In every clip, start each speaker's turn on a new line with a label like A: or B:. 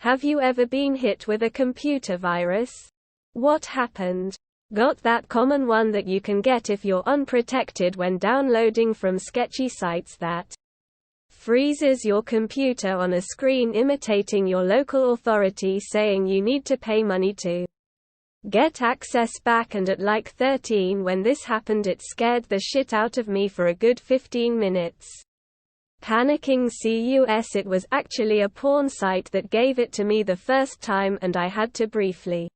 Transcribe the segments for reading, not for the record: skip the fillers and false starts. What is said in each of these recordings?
A: Have you ever been hit with a computer virus? What happened? Got that common one that you can get if you're unprotected when downloading from sketchy sites that freezes your computer on a screen imitating your local authority saying you need to pay money to get access back, and at like 13 when this happened it scared the shit out of me for a good 15 minutes. Panicking cus it was actually a porn site that gave it to me the first time and I had to briefly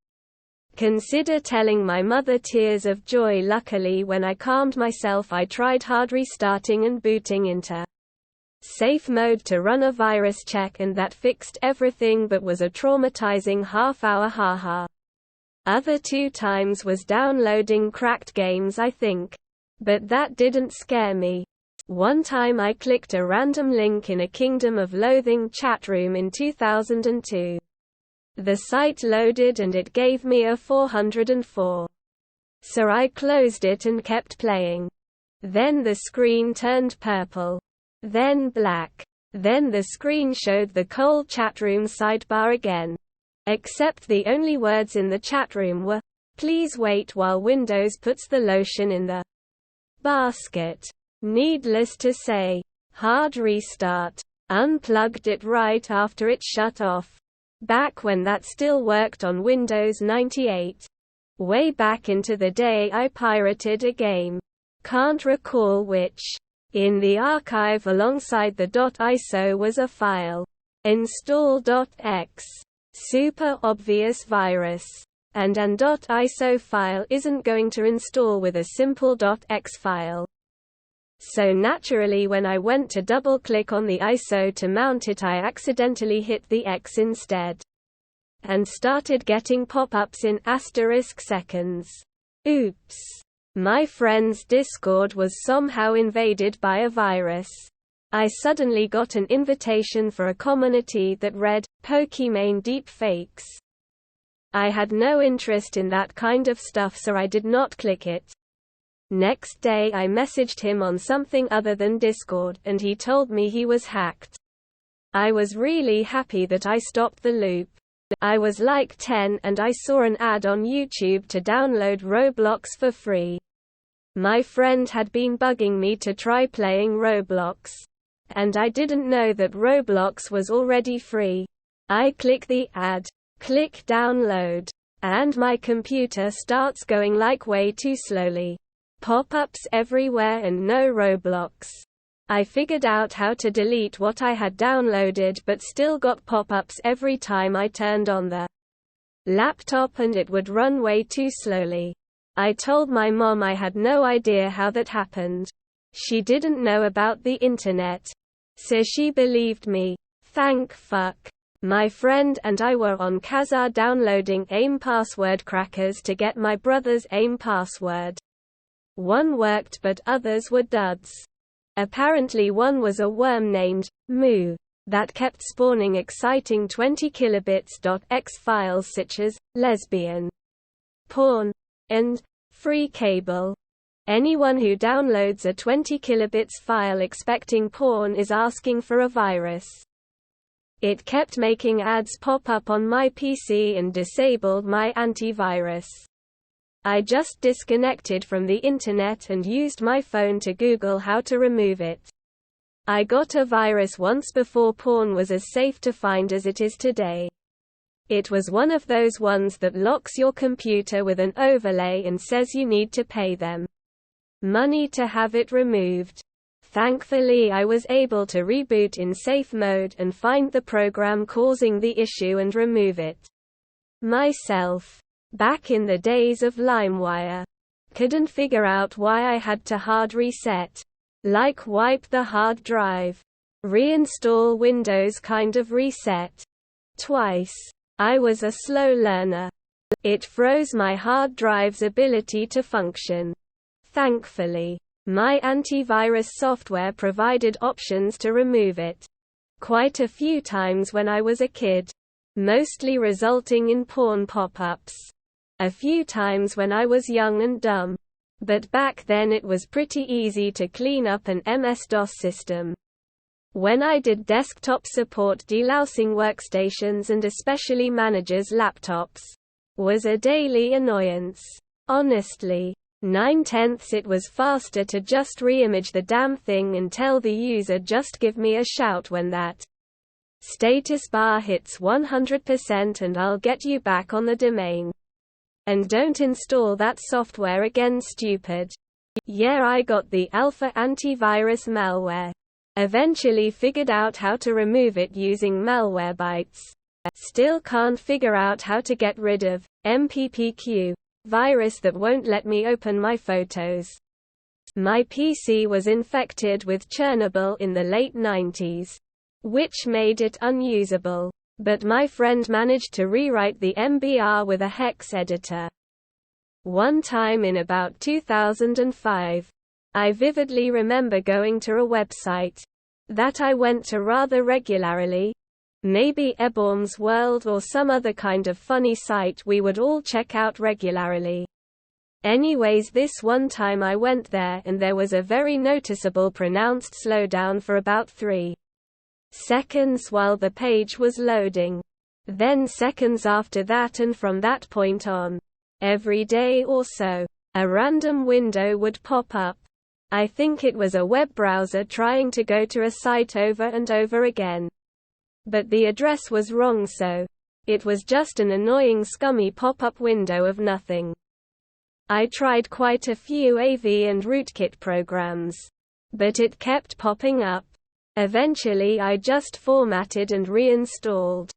A: consider telling my mother, tears of joy. Luckily when I calmed myself I tried hard restarting and booting into safe mode to run a virus check, and that fixed everything but was a traumatizing half-hour haha. Other 2 times was downloading cracked games I think. But that didn't scare me. One time I clicked a random link in a Kingdom of Loathing chat room in 2002. The site loaded and it gave me a 404. So I closed it and kept playing. Then the screen turned purple. Then black. Then the screen showed the cold chat room sidebar again. Except the only words in the chat room were, "Please wait while Windows puts the lotion in the basket." Needless to say, hard restart. Unplugged it right after it shut off. Back when that still worked on Windows 98. Way back into the day I pirated a game. Can't recall which. In the archive alongside the .iso was a file. Install.x. Super obvious virus. And an .iso file isn't going to install with a simple .x file. So naturally when I went to double-click on the ISO to mount it I accidentally hit the X instead. And started getting pop-ups in *seconds. Oops. My friend's Discord was somehow invaded by a virus. I suddenly got an invitation for a community that read, Pokimane Deepfakes. I had no interest in that kind of stuff so I did not click it. Next day I messaged him on something other than Discord and he told me he was hacked. I was really happy that I stopped the loop. I was like 10 and I saw an ad on YouTube to download Roblox for free. My friend had been bugging me to try playing Roblox. And I didn't know that Roblox was already free. I click the ad. Click download. And my computer starts going like way too slowly. Pop-ups everywhere and no Roblox. I figured out how to delete what I had downloaded but still got pop-ups every time I turned on the laptop and it would run way too slowly. I told my mom I had no idea how that happened. She didn't know about the internet. So she believed me. Thank fuck. My friend and I were on Kazaa downloading AIM password crackers to get my brother's AIM password. One worked but others were duds. Apparently one was a worm named Moo that kept spawning exciting 20 kilobits.x files such as lesbian, porn, and free cable. Anyone who downloads a 20 kilobits file expecting porn is asking for a virus. It kept making ads pop up on my PC and disabled my antivirus. I just disconnected from the internet and used my phone to Google how to remove it. I got a virus once before porn was as safe to find as it is today. It was one of those ones that locks your computer with an overlay and says you need to pay them money to have it removed. Thankfully I was able to reboot in safe mode and find the program causing the issue and remove it myself. Back in the days of LimeWire. Couldn't figure out why I had to hard reset. Like wipe the hard drive. Reinstall Windows kind of reset. Twice. I was a slow learner. It froze my hard drive's ability to function. Thankfully, my antivirus software provided options to remove it. Quite a few times when I was a kid. Mostly resulting in porn pop-ups. A few times when I was young and dumb. But back then it was pretty easy to clean up an MS-DOS system. When I did desktop support, delousing workstations and especially managers' laptops was a daily annoyance. Honestly, 9/10 it was faster to just reimage the damn thing and tell the user just give me a shout when that status bar hits 100% and I'll get you back on the domain. And don't install that software again, stupid. Yeah, I got the alpha antivirus malware. Eventually figured out how to remove it using Malwarebytes. Still can't figure out how to get rid of MPPQ virus that won't let me open my photos. My PC was infected with Chernobyl in the late 90s, which made it unusable. But my friend managed to rewrite the MBR with a hex editor. One time in about 2005, I vividly remember going to a website that I went to rather regularly, maybe Eborm's World or some other kind of funny site we would all check out regularly. Anyways, this one time I went there and there was a very noticeable pronounced slowdown for about 3 seconds while the page was loading. Then seconds after that, and from that point on, every day or so, a random window would pop up. I think it was a web browser trying to go to a site over and over again. But the address was wrong, so it was just an annoying scummy pop-up window of nothing. I tried quite a few AV and rootkit programs, but it kept popping up. Eventually I just formatted and reinstalled.